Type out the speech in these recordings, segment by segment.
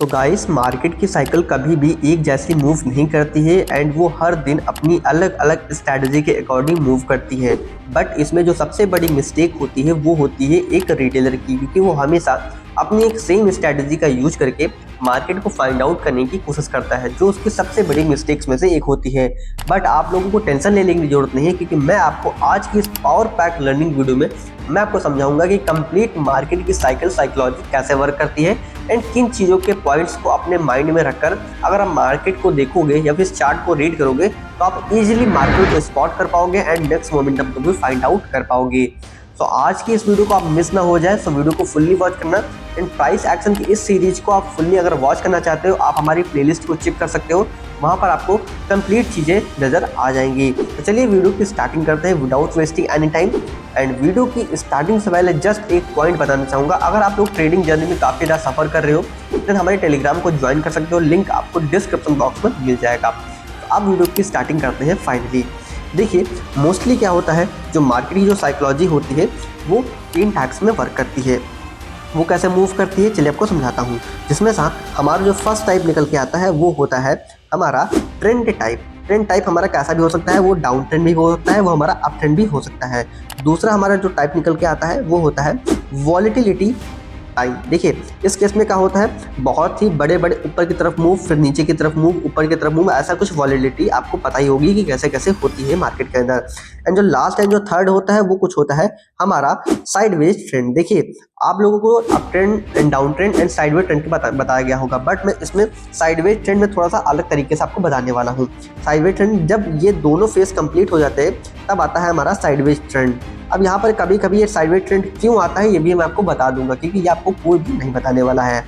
तो guys market की cycle कभी भी एक जैसी मूव नहीं करती है एंड वो हर दिन अपनी अलग अलग स्ट्रैटेजी के अकॉर्डिंग मूव करती है। बट इसमें जो सबसे बड़ी मिस्टेक होती है वो होती है एक रिटेलर की, क्योंकि वो हमेशा अपनी एक सेम स्ट्रैटेजी का यूज करके मार्केट को फाइंड आउट करने की कोशिश करता है, जो उसकी सबसे बड़ी मिस्टेक्स में से एक होती है। बट आप लोगों को टेंशन लेने की जरूरत नहीं है, क्योंकि मैं आपको आज की इस पावर पैक लर्निंग वीडियो में मैं आपको समझाऊंगा कि कंप्लीट मार्केट की साइकोलॉजी कैसे वर्क करती है एंड किन चीज़ों के पॉइंट्स को अपने माइंड में रखकर अगर आप मार्केट को देखोगे या फिर चार्ट को रीड करोगे तो आप इजीली मार्केट को स्पॉट कर पाओगे एंड नेक्स्ट मोमेंटम को भी फाइंड आउट कर पाओगे। तो आज की इस वीडियो को आप मिस ना हो जाए, तो वीडियो को फुल्ली वॉच करना एंड प्राइस एक्शन की इस सीरीज को आप फुल्ली अगर वॉच करना चाहते हो आप हमारी प्लेलिस्ट को चेक कर सकते हो, वहाँ पर आपको कंप्लीट चीज़ें नज़र आ जाएंगी। तो चलिए वीडियो की स्टार्टिंग करते हैं without wasting any time. And video की स्टार्टिंग से पहले जस्ट एक पॉइंट बताना चाहूँगा, अगर आप लोग ट्रेडिंग जर्नी में काफ़ी ज़्यादा सफ़र कर रहे हो तो हमारे टेलीग्राम को ज्वाइन कर सकते हो, लिंक आपको डिस्क्रिप्शन बॉक्स में मिल जाएगा। तो अब वीडियो की स्टार्टिंग करते हैं। फाइनली देखिए मोस्टली क्या होता है, जो मार्केट की जो साइकोलॉजी होती है वो 3 टैग्स में वर्क करती है। वो कैसे मूव करती है चलिए आपको समझाता हूँ। जिसमें से हमारा जो फर्स्ट टाइप निकल के आता है वो होता है हमारा ट्रेंड टाइप। ट्रेंड टाइप हमारा कैसा भी हो सकता है, वो डाउन ट्रेंड भी हो सकता है, वो हमारा अप ट्रेंड भी हो सकता है। दूसरा हमारा जो टाइप निकल के आता है वो होता है वॉलेटिलिटी टाइम। देखिए इस केस में क्या होता है, बहुत ही बड़े बड़े ऊपर की तरफ मूव, फिर नीचे की तरफ मूव, ऊपर की तरफ मूव, ऐसा कुछ वॉलेटिलिटी आपको पता ही होगी कि कैसे कैसे होती है मार्केट के अंदर। एंड जो लास्ट एंड जो थर्ड होता है वो कुछ होता है हमारा साइडवेज ट्रेंड। देखिए आप लोगों को up trend and down trend and sideways trend के बताया गया होगा, बट मैं इसमें साइडवेज ट्रेंड में थोड़ा सा अलग तरीके से आपको बताने वाला हूँ। साइडवेज ट्रेंड जब ये दोनों फेज कंप्लीट हो जाते हैं तब आता है हमारा साइडवेज ट्रेंड। अब यहाँ पर कभी कभी ये साइडवेज ट्रेंड क्यों आता है ये भी मैं आपको बता दूंगा, क्योंकि ये आपको कोई भी नहीं बताने वाला है।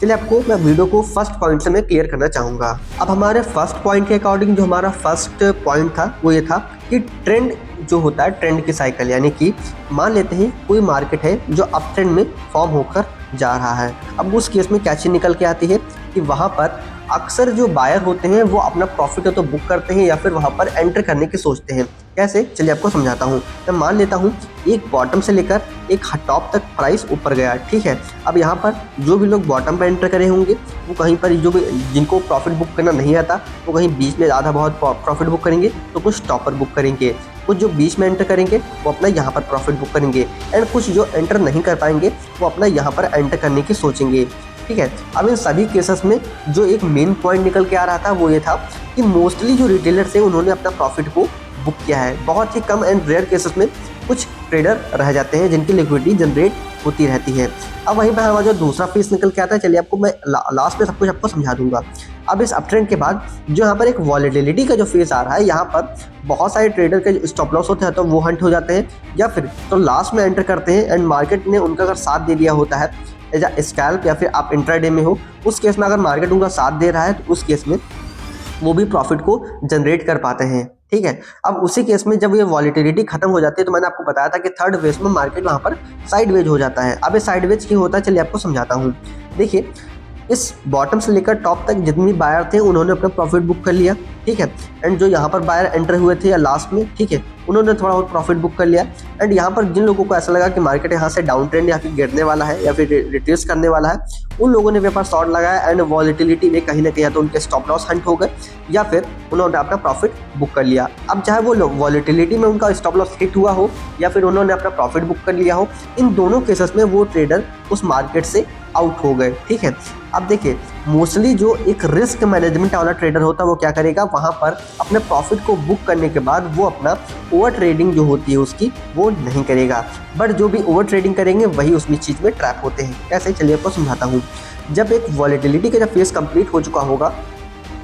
चलिए आपको मैं वीडियो को फर्स्ट पॉइंट से मैं क्लियर करना चाहूँगा। अब हमारे फर्स्ट पॉइंट के अकॉर्डिंग जो हमारा फर्स्ट पॉइंट था वो ये था कि ट्रेंड जो होता है, ट्रेंड की साइकिल, यानी कि मान लेते हैं कोई मार्केट है जो अप ट्रेंड में फॉर्म होकर जा रहा है। अब उस केस में क्या चीज़ निकल के आती है कि वहाँ पर अक्सर जो बायर होते हैं वो अपना प्रॉफिट तो बुक करते हैं या फिर वहाँ पर एंटर करने की सोचते हैं। कैसे चलिए आपको समझाता हूँ। मैं मान लेता हूँ एक बॉटम से लेकर एक टॉप तक प्राइस ऊपर गया, ठीक है। अब यहाँ पर जो भी लोग बॉटम पर एंटर करे होंगे वो कहीं पर, जो भी जिनको प्रॉफिट बुक करना नहीं आता वो कहीं बीच में आधा बहुत प्रॉफिट बुक करेंगे, तो कुछ टॉप पर बुक करेंगे, कुछ जो बीच में एंटर करेंगे वो अपना यहाँ पर प्रॉफिट बुक करेंगे एंड कुछ जो एंटर नहीं कर पाएंगे वो अपना यहाँ पर एंटर करने की सोचेंगे, ठीक है। अब इन सभी केसेस में जो एक मेन पॉइंट निकल के आ रहा था वो ये था कि मोस्टली जो रिटेलर्स हैं उन्होंने अपना प्रॉफिट को बुक किया है। बहुत ही कम एंड रेयर केसेस में कुछ ट्रेडर रह जाते हैं जिनकी लिक्विडिटी जनरेट होती रहती है। अब वहीं पर हमारा जो दूसरा फेस निकल के आता है, चलिए आपको मैं लास्ट में सब कुछ आपको समझा दूंगा। अब इस अपट्रेंड के बाद जो यहाँ पर एक वॉलेटिलिटी का जो फेस आ रहा है, यहाँ पर बहुत सारे ट्रेडर के स्टॉप लॉस होते हैं तो वो हंट हो जाते हैं या फिर तो लास्ट में एंटर करते हैं एंड मार्केट ने उनका अगर साथ दे दिया होता है या स्कैल्प या फिर आप इंट्राडे में हो, उस केस में अगर मार्केट उनका साथ दे रहा है तो उस केस में वो भी प्रॉफिट को जनरेट कर पाते हैं, ठीक है। अब उसी केस में जब ये वॉलेटिलिटी खत्म हो जाती है तो मैंने आपको बताया था कि थर्ड वेज में मार्केट वहाँ पर साइडवेज हो जाता है। अब ये साइडवेज क्यों होता है चलिए आपको समझाता हूँ। देखिए इस बॉटम से लेकर टॉप तक जितने बायर थे उन्होंने अपना प्रॉफिट बुक कर लिया, ठीक है। एंड जो यहाँ पर बायर एंटर हुए थे या लास्ट में, ठीक है, उन्होंने थोड़ा बहुत प्रॉफिट बुक कर लिया। एंड यहाँ पर जिन लोगों को ऐसा लगा कि मार्केट यहाँ से डाउन ट्रेंड या फिर गिरने वाला है या फिर रिट्रेस करने वाला है, उन लोगों ने व्यापार शॉर्ट लगाया एंड वॉलेटिलिटी में कहीं ना कहीं तो उनके स्टॉप लॉस हंट हो गए या फिर उन्होंने अपना प्रॉफिट बुक कर लिया। अब चाहे वो वॉलेटिलिटी में उनका स्टॉप लॉस हिट हुआ हो या फिर उन्होंने अपना प्रॉफिट बुक कर लिया हो, इन दोनों केसेस में वो ट्रेडर उस मार्केट से आउट हो गए, ठीक है। अब देखिए मोस्टली जो एक रिस्क मैनेजमेंट वाला ट्रेडर होता है वो क्या करेगा, वहाँ पर अपने प्रॉफिट को बुक करने के बाद वो अपना ओवर ट्रेडिंग जो होती है उसकी वो नहीं करेगा। बट जो भी ओवर ट्रेडिंग करेंगे वही उसमें चीज़ में ट्रैप होते हैं। कैसे चलिए आपको समझाता हूँ। जब एक वॉलेटिलिटी का जब फेस कंप्लीट हो चुका होगा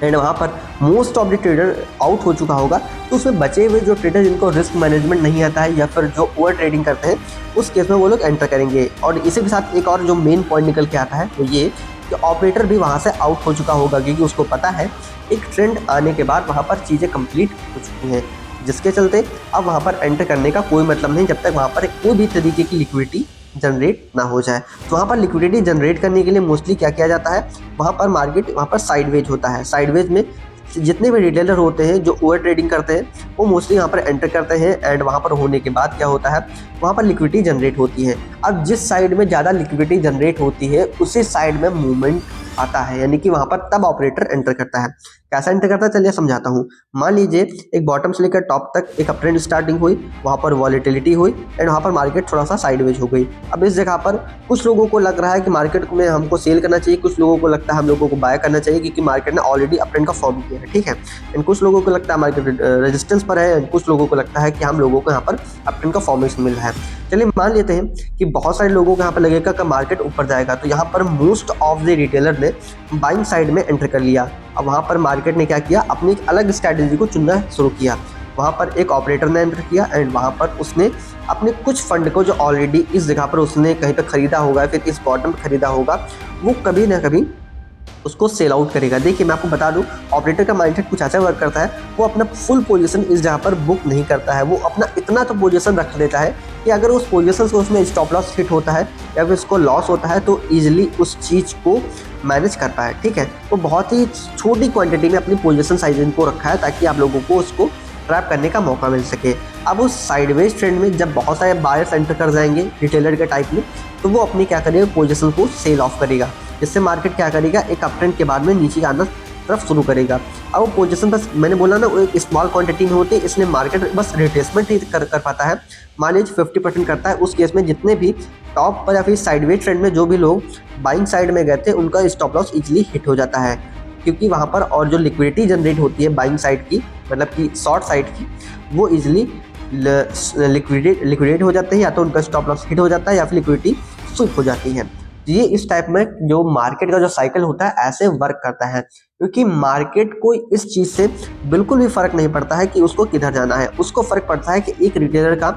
एंड वहाँ पर most of the trader out हो चुका होगा, तो उसमें बचे हुए जो ट्रेडर जिनको रिस्क मैनेजमेंट नहीं आता है या फिर जो ओवर ट्रेडिंग करते हैं उस केस में वो लोग एंटर करेंगे। और इसी के साथ एक और जो मेन पॉइंट निकल के आता है वो ये कि ऑपरेटर भी वहाँ से आउट हो चुका होगा, क्योंकि उसको पता है एक ट्रेंड आने के बाद वहाँ पर चीज़ें कंप्लीट हो चुकी हैं, जिसके चलते अब वहाँ पर एंटर करने का कोई मतलब नहीं जब तक वहाँ पर कोई भी तरीके की लिक्विडिटी जनरेट ना हो जाए। तो वहाँ पर लिक्विडिटी जनरेट करने के लिए मोस्टली क्या किया जाता है, वहाँ पर मार्केट वहाँ पर साइडवेज होता है। साइडवेज में जितने भी रिटेलर होते हैं जो ओवर ट्रेडिंग करते हैं वो मोस्टली यहाँ पर एंटर करते हैं एंड वहाँ पर होने के बाद क्या होता है, वहाँ पर लिक्विडिटी जनरेट होती है। अब जिस साइड में ज़्यादा लिक्विडिटी जनरेट होती है उसी साइड में मूवमेंट आता है, यानी कि वहाँ पर तब ऑपरेटर एंटर करता है। कैसा एंटर करता है चलिए समझाता हूँ। मान लीजिए एक बॉटम से लेकर टॉप तक एक अपट्रेंड स्टार्टिंग हुई, वहाँ पर वॉलेटिलिटी हुई एंड वहाँ पर मार्केट थोड़ा सा साइडवेज हो गई। अब इस जगह पर कुछ लोगों को लग रहा है कि मार्केट में हमको सेल करना चाहिए, कुछ लोगों को लगता है हम लोगों को बाय करना चाहिए क्योंकि मार्केट ने ऑलरेडी अपट्रेंड का फॉर्म किया है, ठीक है। एंड कुछ लोगों को लगता है मार्केट रेजिस्टेंस पर है एंड कुछ लोगों को लगता है कि हम लोगों को यहाँ पर अपट्रेंड का फॉर्मेशन मिल रहा है। चलिए मान लेते हैं कि बहुत सारे लोगों को यहाँ पर लगेगा कि मार्केट ऊपर जाएगा, तो यहाँ पर मोस्ट ऑफ द रिटेलर ने बाइंग साइड में एंटर कर लिया। अब वहाँ पर मार्केट ने क्या किया, अपनी एक अलग स्ट्रैटेजी को चुनना शुरू किया। वहाँ पर एक ऑपरेटर ने एंटर किया एंड वहाँ पर उसने अपने कुछ फंड को जो ऑलरेडी इस जगह पर उसने कहीं पर खरीदा होगा, फिर इस बॉटम पर खरीदा होगा, वो कभी ना कभी उसको सेल आउट करेगा। देखिए मैं आपको बता दूं, ऑपरेटर का माइंडसेट कुछ ऐसा वर्क करता है, वो अपना फुल पोजीशन इस जगह पर बुक नहीं करता है, वो अपना इतना तो पोजीशन रख लेता है कि अगर उस पोजीशन से उसमें स्टॉप लॉस हिट होता है या फिर उसको लॉस होता है तो ईजिली उस चीज़ को मैनेज कर पाए, ठीक है। तो बहुत ही छोटी क्वांटिटी में अपनी पोजीशन साइजिंग को रखा है ताकि आप लोगों को उसको ट्रैप करने का मौका मिल सके। अब उस साइडवेज ट्रेंड में जब बहुत सारे बायर्स एंटर कर जाएंगे रिटेलर के टाइप में, तो वो अपनी क्या करेगा, पोजीशन को सेल ऑफ करेगा, जिससे मार्केट क्या करेगा, एक अप ट्रेंड के बाद में नीचे आना तरफ शुरू करेगा। अब वो पोजीशन बस मैंने बोला ना वो एक स्मॉल क्वांटिटी में होती है, इसलिए मार्केट बस रिट्रेसमेंट ही कर पाता है। मान लीजिए 50% करता है, उस केस में जितने भी टॉप पर या फिर साइडवेज ट्रेंड में जो भी लोग बाइंग साइड में गए थे उनका स्टॉप लॉस इजीली हिट हो जाता है, क्योंकि वहाँ पर और जो लिक्विडिटी जनरेट होती है बाइंग साइड की, मतलब कि शॉर्ट साइड की, वो इजीली लिक्विडेट हो जाते हैं, या तो उनका स्टॉप लॉस हिट हो जाता है या फिर लिक्विडिटी स्विप हो जाती है। ये इस टाइप में जो मार्केट का जो साइकिल होता है ऐसे वर्क करता है, क्योंकि मार्केट को इस चीज़ से बिल्कुल भी फर्क नहीं पड़ता है कि उसको किधर जाना है। उसको फर्क पड़ता है कि एक रिटेलर का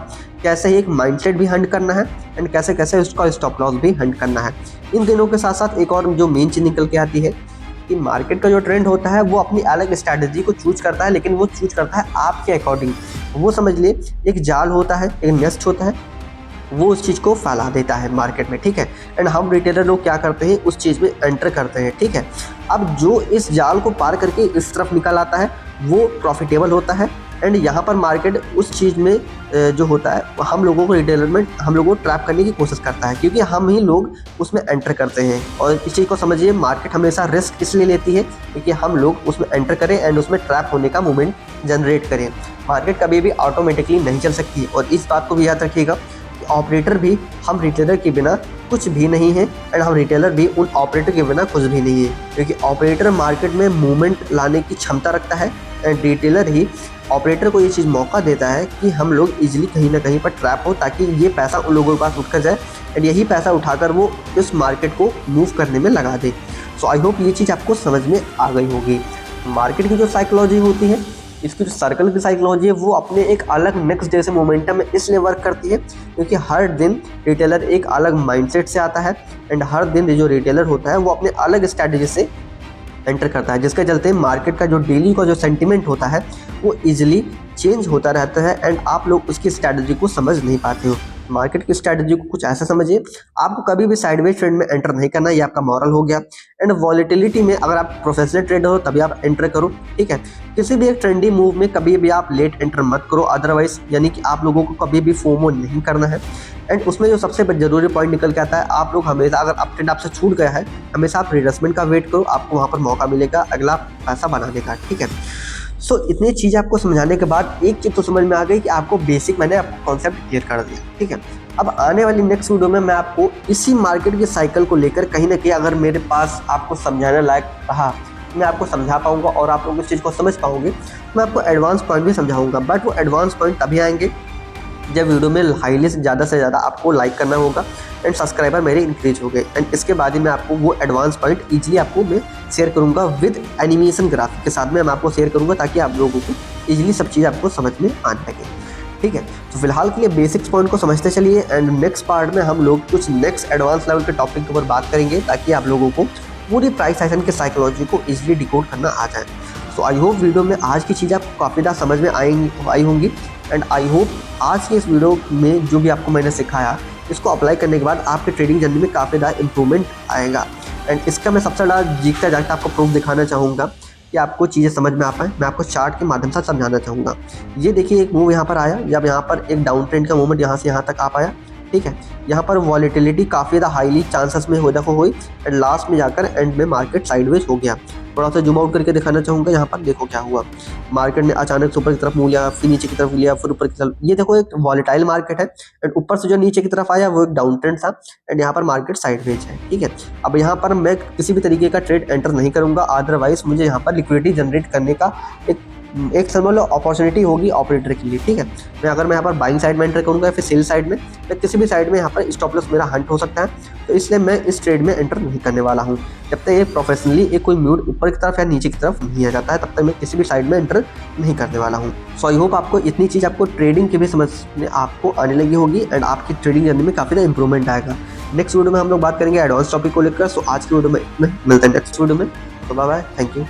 कैसे एक माइंडसेट भी हंड करना है एंड कैसे कैसे उसका स्टॉप लॉस भी हंड करना है। इन दिनों के साथ साथ एक और जो मेन चीज़ निकल के आती है कि मार्केट का जो ट्रेंड होता है वो अपनी अलग स्ट्रैटेजी को चूज करता है, लेकिन वो चूज करता है आपके अकॉर्डिंग। वो समझ लिए एक जाल होता है, एक नेस्ट होता है, वो उस चीज़ को फैला देता है मार्केट में, ठीक है। एंड हम रिटेलर लोग क्या करते हैं, उस चीज़ में एंटर करते हैं, ठीक है। अब जो इस जाल को पार करके इस तरफ निकल आता है वो प्रॉफिटेबल होता है। एंड यहाँ पर मार्केट उस चीज़ में जो होता है हम लोगों को रिटेलर में हम लोगों को ट्रैप करने की कोशिश करता है, क्योंकि हम ही लोग उसमें एंटर करते हैं। और इस चीज़ को समझिए, मार्केट हमेशा रिस्क इसलिए लेती है क्योंकि हम लोग उसमें एंटर करें एंड उसमें ट्रैप होने का मूवमेंट जनरेट करें। मार्केट कभी भी ऑटोमेटिकली नहीं चल सकती, और इस बात को भी याद रखिएगा कि ऑपरेटर भी हम रिटेलर के बिना कुछ भी नहीं है एंड हम रिटेलर भी उन ऑपरेटर के बिना कुछ भी नहीं है, क्योंकि ऑपरेटर मार्केट में मूवमेंट लाने की क्षमता रखता है एंड रिटेलर ही ऑपरेटर को ये चीज़ मौका देता है कि हम लोग इजीली कहीं ना कहीं पर ट्रैप हो, ताकि ये पैसा उन लोगों के पास उठ कर जाए एंड यही पैसा उठाकर वो इस मार्केट को मूव करने में लगा दे। सो आई होप ये चीज़ आपको समझ में आ गई होगी। मार्केट की जो साइकोलॉजी होती है, इसकी जो सर्कल की साइकोलॉजी है, वो अपने एक अलग नेक्स्ट डे से मोमेंटम में इसलिए वर्क करती है क्योंकि हर दिन रिटेलर एक अलग माइंडसेट से आता है एंड हर दिन जो रिटेलर होता है वो अपने अलग स्ट्रैटेजी से एंटर करता है, जिसके चलते मार्केट का जो डेली का जो सेंटिमेंट होता है वो इजीली चेंज होता रहता है एंड आप लोग उसकी स्ट्रैटेजी को समझ नहीं पाते हो। मार्केट की स्ट्रैटेजी को कुछ ऐसा समझिए, आपको कभी भी साइडवेज ट्रेंड में एंटर नहीं करना, ये आपका मॉरल हो गया। एंड वॉलेटिलिटी में अगर आप प्रोफेशनल ट्रेडर हो तभी आप एंटर करो, ठीक है। किसी भी एक ट्रेंडी मूव में कभी भी आप लेट एंटर मत करो, अदरवाइज यानी कि आप लोगों को कभी भी फोमो नहीं करना है। एंड उसमें जो सबसे जरूरी पॉइंट निकल के आता है, आप लोग हमेशा अगर अप ट्रेंड आपसे छूट गया है, हमेशा आप रिट्रेसमेंट का वेट करो, आपको वहाँ पर मौका मिलेगा अगला पैसा बनाने का, ठीक है। सो इतनी चीज़ आपको समझाने के बाद एक चीज़ तो समझ में आ गई कि आपको बेसिक मैंने आपको कॉन्सेप्ट क्लियर कर दिया, ठीक है। अब आने वाली नेक्स्ट वीडियो में मैं आपको इसी मार्केट की साइकिल को लेकर कहीं ना कहीं अगर मेरे पास आपको समझाने लायक रहा, मैं आपको समझा पाऊंगा और आप लोग इस चीज़ को समझ पाओगे, मैं आपको एडवांस पॉइंट भी समझाऊंगा। बट वो एडवांस पॉइंट तभी आएंगे जब वीडियो में हाईली से ज़्यादा आपको लाइक करना होगा एंड सब्सक्राइबर मेरे इंक्रीज हो गए, एंड इसके बाद ही मैं आपको वो एडवांस पॉइंट ईजिली आपको मैं शेयर करूंगा विद एनिमेशन ग्राफिक के साथ में मैं आपको शेयर करूंगा, ताकि आप लोगों को ईजिली सब चीज़ आपको समझ में आने लगे, ठीक है। तो फिलहाल के लिए बेसिक्स पॉइंट को समझते चलिए एंड नेक्स्ट पार्ट में हम लोग कुछ नेक्स्ट एडवांस लेवल के टॉपिक के ऊपर बात करेंगे, ताकि आप लोगों को पूरी प्राइस एक्शन के साइकोलॉजी को ईजिली डिकोड करना आ जाए। सो आई होप वीडियो में आज की चीज़ें आपको काफ़ी ज़्यादा समझ में आई होंगी एंड आई होप आज की इस वीडियो में जो भी आपको मैंने सिखाया, इसको अप्लाई करने के बाद आपके ट्रेडिंग जर्नी में काफ़ी ज़्यादा इंप्रूवमेंट आएगा। एंड इसका मैं सबसे ज़्यादा जीतता जागता आपको प्रूफ दिखाना चाहूँगा कि आपको चीज़ें समझ में आ पाए, मैं आपको चार्ट के माध्यम से समझाना चाहूँगा। ये देखिए एक मूव यहाँ पर आया, जब यहाँ पर एक डाउन ट्रेंड का मूवमेंट यहाँ से यहाँ तक आ पाया, ठीक है। यहाँ पर वॉलेटिलिटी काफ़ी ज़्यादा हाईली चांसेस में हो देखो हुई, एंड लास्ट में जाकर एंड में मार्केट साइडवेज हो गया। थोड़ा सा जूम आउट करके दिखाना चाहूँगा, यहाँ पर देखो क्या हुआ। मार्केट ने अचानक से ऊपर की तरफ मूव लिया, फिर नीचे की तरफ लिया, फिर ऊपर की तरफ। ये देखो एक वॉलेटाइल मार्केट है, एंड ऊपर से जो नीचे की तरफ आया वो एक डाउन ट्रेंड था, एंड यहाँ पर मार्केट साइडवेज है, ठीक है। अब यहाँ पर मैं किसी भी तरीके का ट्रेड एंटर नहीं करूँगा, अदरवाइज मुझे यहाँ पर लिक्विडिटी जनरेट करने का एक समझ लो अपॉर्चुनिटी होगी ऑपरेटर के लिए, ठीक है। अगर मैं यहाँ पर बाइंग साइड में एंटर करूँगा या फिर सेल साइड में, मैं किसी भी साइड में यहाँ पर स्टॉप लॉस मेरा हंट हो सकता है, तो इसलिए मैं इस ट्रेड में एंटर नहीं करने वाला हूँ। जब तक ये प्रोफेशनली एक कोई म्यूट ऊपर की तरफ या नीचे की तरफ नहीं आ जाता है, तब तक मैं किसी भी साइड में एंटर नहीं करने वाला हूँ। सो आई होप आपको इतनी चीज़ आपको ट्रेडिंग की भी समझ में आपको आने लगी होगी, एंड आपकी ट्रेडिंग जर्नी में काफ़ी ज़्यादा इंप्रूवमेंट आएगा। नेक्स्ट वीडियो में हम लोग बात करेंगे एडवांस टॉपिक को लेकर। सो आज की वीडियो में मिलते हैं नेक्स्ट वीडियो में। तो बाय बाय, थैंक यू।